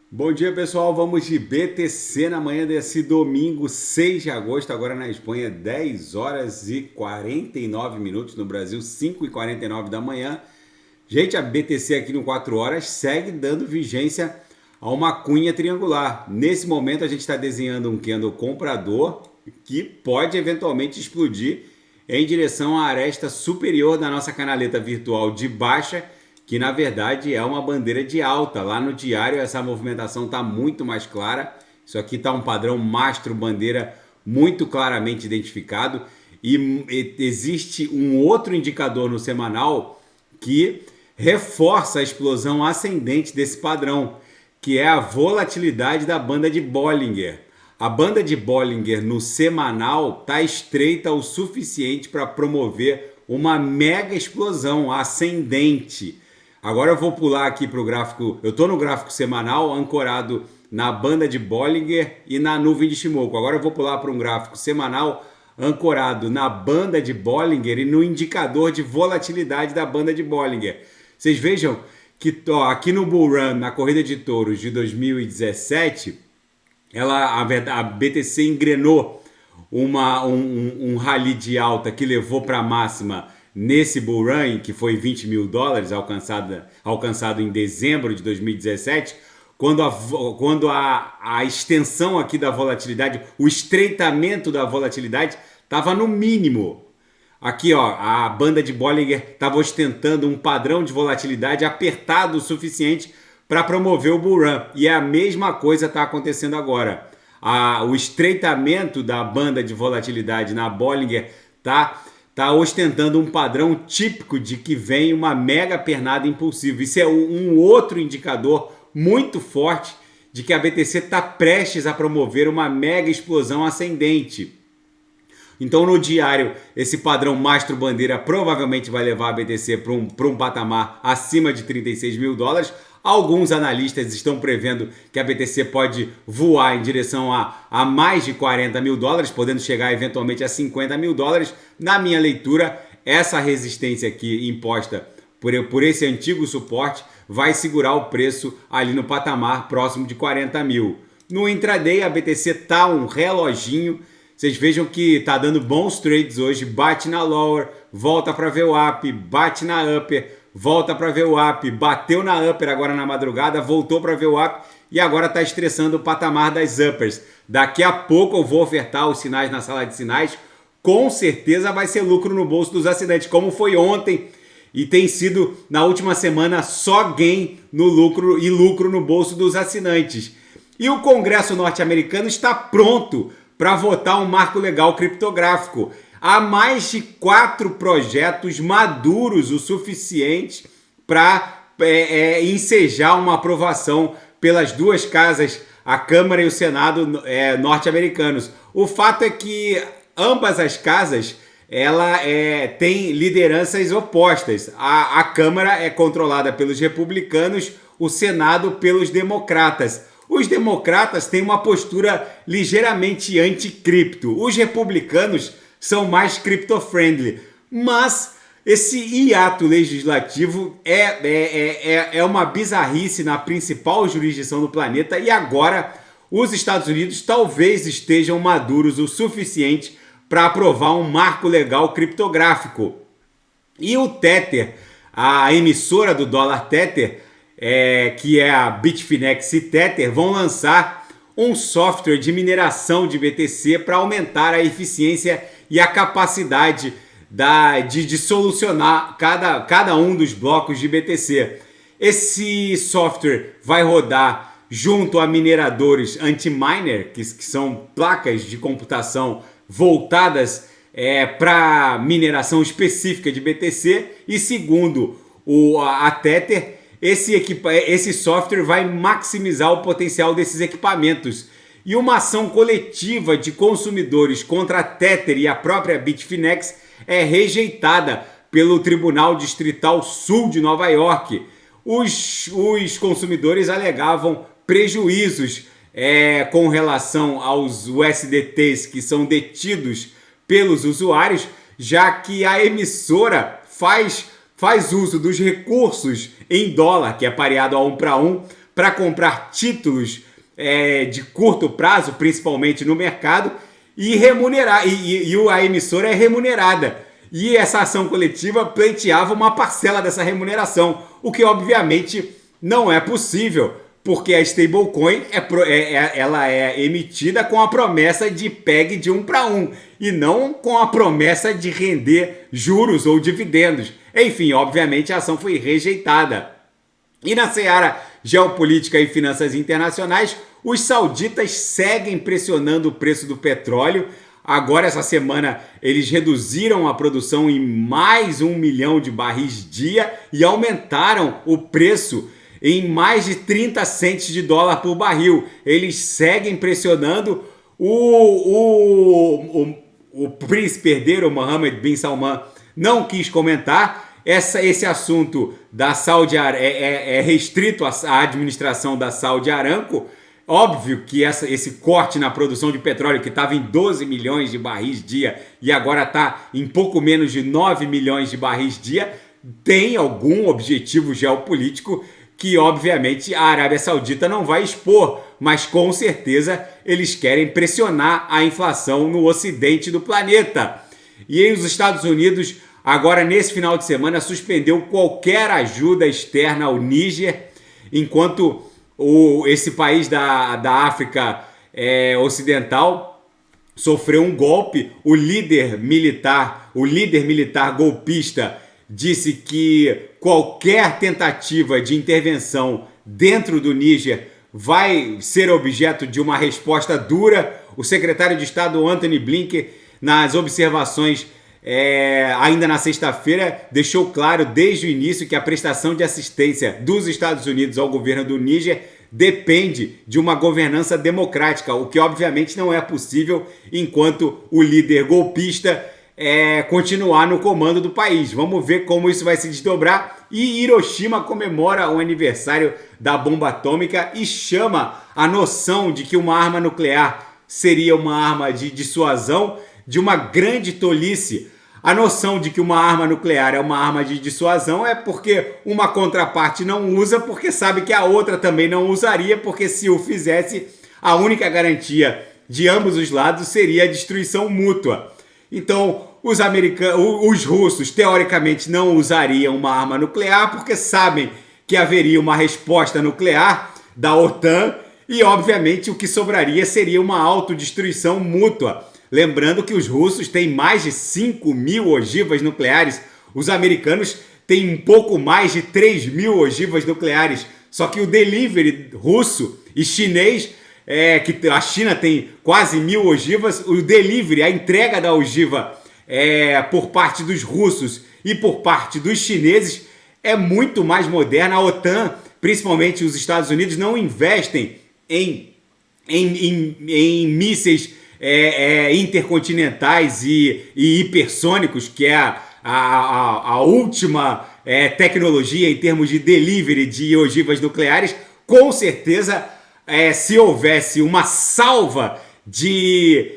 Bom dia, pessoal. Vamos de BTC na manhã desse domingo, 6 de agosto, agora na Espanha, 10 horas e 49 minutos, no Brasil, 5h49 da manhã. Gente, a BTC aqui no 4 horas segue dando vigência a uma cunha triangular. Nesse momento, a gente está desenhando um candle comprador que pode eventualmente explodir em direção à aresta superior da nossa canaleta virtual de baixa, que na verdade é uma bandeira de alta. Lá no diário essa movimentação está muito mais clara. Isso aqui está um padrão mastro-bandeira muito claramente identificado. E existe um outro indicador no semanal que reforça a explosão ascendente desse padrão, que é a volatilidade da banda de Bollinger. A banda de Bollinger no semanal está estreita o suficiente para promover uma mega explosão ascendente. Agora eu vou pular aqui para o gráfico, eu estou no gráfico semanal ancorado na banda de Bollinger e na nuvem de Shimoku. Agora eu vou pular para um gráfico semanal ancorado na banda de Bollinger e no indicador de volatilidade da banda de Bollinger. Vocês vejam que aqui no Bull Run, na corrida de touros de 2017, a BTC engrenou um rally de alta que levou para a máxima nesse bull run, que foi $20 mil, alcançado em dezembro de 2017, quando a extensão aqui da volatilidade, o estreitamento da volatilidade estava no mínimo. Aqui, ó, a banda de Bollinger estava ostentando um padrão de volatilidade apertado o suficiente para promover o bull run. E a mesma coisa está acontecendo agora. O estreitamento da banda de volatilidade na Bollinger está ostentando um padrão típico de que vem uma mega pernada impulsiva. Isso é um outro indicador muito forte de que a BTC está prestes a promover uma mega explosão ascendente. Então, no diário, esse padrão mastro-bandeira provavelmente vai levar a BTC para um patamar acima de $36 mil. Alguns analistas estão prevendo que a BTC pode voar em direção a mais de $40 mil, podendo chegar eventualmente a $50 mil. Na minha leitura, essa resistência aqui imposta por esse antigo suporte vai segurar o preço ali no patamar próximo de 40 mil. No intraday, a BTC tá um reloginho. Vocês vejam que está dando bons trades hoje, bate na lower, volta para ver o up, bate na upper, volta para ver o up, bateu na upper agora na madrugada, voltou para ver o up e agora está estressando o patamar das uppers. Daqui a pouco eu vou ofertar os sinais na sala de sinais, com certeza vai ser lucro no bolso dos assinantes, como foi ontem e tem sido na última semana só gain no lucro e lucro no bolso dos assinantes. E o Congresso norte-americano está pronto para votar um marco legal criptográfico. Há mais de 4 projetos maduros o suficiente para ensejar uma aprovação pelas duas casas, a Câmara e o Senado norte-americanos. O fato é que ambas as casas têm lideranças opostas. A Câmara é controlada pelos republicanos, o Senado pelos democratas. Os democratas têm uma postura ligeiramente anti-cripto. Os republicanos são mais crypto-friendly. Mas esse hiato legislativo é uma bizarrice na principal jurisdição do planeta e agora os Estados Unidos talvez estejam maduros o suficiente para aprovar um marco legal criptográfico. E o Tether, a emissora do dólar Tether, que é a Bitfinex e Tether, vão lançar um software de mineração de BTC para aumentar a eficiência e a capacidade de solucionar cada um dos blocos de BTC. Esse software vai rodar junto a mineradores anti-miner, que são placas de computação voltadas para mineração específica de BTC, e segundo a Tether, esse software vai maximizar o potencial desses equipamentos. E uma ação coletiva de consumidores contra a Tether e a própria Bitfinex é rejeitada pelo Tribunal Distrital Sul de Nova York. Os consumidores alegavam prejuízos com relação aos USDTs que são detidos pelos usuários, já que a emissora faz uso dos recursos em dólar, que é pareado a 1 para 1, para comprar títulos de curto prazo, principalmente no mercado, e remunerar, e a emissora é remunerada. E essa ação coletiva pleiteava uma parcela dessa remuneração, o que obviamente não é possível, porque a stablecoin ela é emitida com a promessa de PEG de 1 para 1 e não com a promessa de render juros ou dividendos. Enfim, obviamente a ação foi rejeitada. E na seara geopolítica e finanças internacionais, os sauditas seguem pressionando o preço do petróleo. Agora, essa semana, eles reduziram a produção em mais 1 milhão de barris dia e aumentaram o preço em mais de 30 centes de dólar por barril. Eles seguem pressionando. O príncipe herdeiro, Mohammed bin Salman, não quis comentar. Esse assunto da é restrito à administração da Saudi Aramco. Óbvio que esse corte na produção de petróleo, que estava em 12 milhões de barris dia e agora está em pouco menos de 9 milhões de barris dia, tem algum objetivo geopolítico que, obviamente, a Arábia Saudita não vai expor, mas com certeza eles querem pressionar a inflação no ocidente do planeta. E aí os Estados Unidos, agora nesse final de semana, suspendeu qualquer ajuda externa ao Níger, enquanto esse país da África ocidental sofreu um golpe. O líder militar golpista disse que qualquer tentativa de intervenção dentro do Níger vai ser objeto de uma resposta dura. O secretário de Estado Antony Blinken, nas observações ainda na sexta-feira, deixou claro desde o início que a prestação de assistência dos Estados Unidos ao governo do Níger depende de uma governança democrática, o que obviamente não é possível enquanto o líder golpista continuar no comando do país. Vamos ver como isso vai se desdobrar. E Hiroshima comemora o aniversário da bomba atômica e chama a noção de que uma arma nuclear seria uma arma de dissuasão de uma grande tolice. A noção de que uma arma nuclear é uma arma de dissuasão é porque uma contraparte não usa, porque sabe que a outra também não usaria, porque se o fizesse, a única garantia de ambos os lados seria a destruição mútua. Então, os russos, teoricamente, não usariam uma arma nuclear porque sabem que haveria uma resposta nuclear da OTAN e, obviamente, o que sobraria seria uma autodestruição mútua. Lembrando que os russos têm mais de 5 mil ogivas nucleares, os americanos têm um pouco mais de 3 mil ogivas nucleares. Só que o delivery russo e chinês, que a China tem quase 1.000 ogivas, o delivery, a entrega da ogiva por parte dos russos e por parte dos chineses é muito mais moderna. A OTAN, principalmente os Estados Unidos, não investem em mísseis intercontinentais e hipersônicos, que é a última tecnologia em termos de delivery de ogivas nucleares. Com certeza, se houvesse uma salva de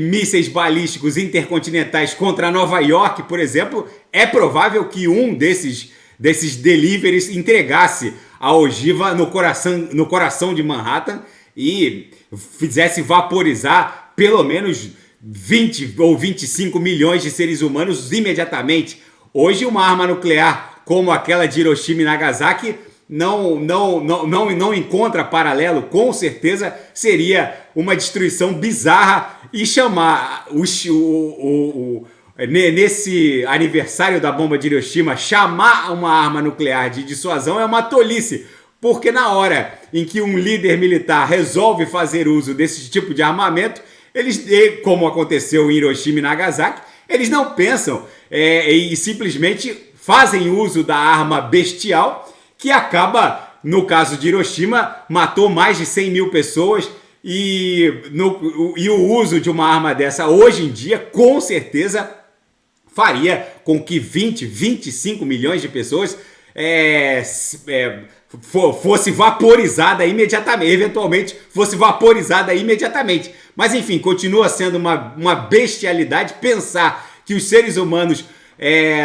mísseis balísticos intercontinentais contra Nova York, por exemplo, é provável que um desses deliveries entregasse a ogiva no coração de Manhattan e fizesse vaporizar pelo menos 20 ou 25 milhões de seres humanos imediatamente. Hoje, uma arma nuclear como aquela de Hiroshima e Nagasaki não encontra paralelo. Com certeza seria uma destruição bizarra, e chamar nesse aniversário da bomba de Hiroshima, chamar uma arma nuclear de dissuasão é uma tolice, porque na hora em que um líder militar resolve fazer uso desse tipo de armamento, eles, como aconteceu em Hiroshima e Nagasaki, eles não pensam e simplesmente fazem uso da arma bestial, que acaba, no caso de Hiroshima, matou mais de 100 mil pessoas. E o uso de uma arma dessa hoje em dia, com certeza, faria com que 25 milhões de pessoas fosse vaporizada imediatamente, eventualmente fosse vaporizada imediatamente. Mas enfim, continua sendo uma bestialidade pensar que os seres humanos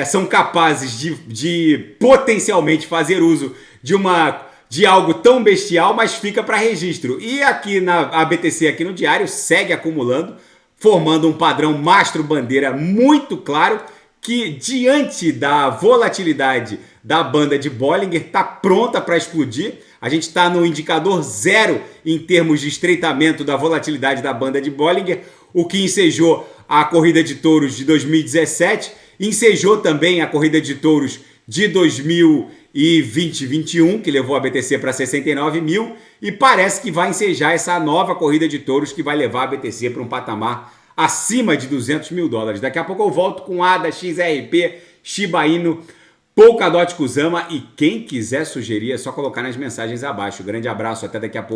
são capazes de potencialmente fazer uso de de algo tão bestial, mas fica para registro. E aqui na ABTC, aqui no diário, segue acumulando, formando um padrão mastro-bandeira muito claro, que diante da volatilidade da banda de Bollinger está pronta para explodir. A gente está no indicador zero em termos de estreitamento da volatilidade da banda de Bollinger, o que ensejou a corrida de touros de 2017, ensejou também a corrida de touros de 2020-21, que levou a BTC para 69 mil, e parece que vai ensejar essa nova corrida de touros que vai levar a BTC para um patamar acima de 200 mil dólares. Daqui a pouco eu volto com ADA, XRP, Shiba Inu, Polkadot, Kusama, e quem quiser sugerir é só colocar nas mensagens abaixo. Grande abraço, até daqui a pouco.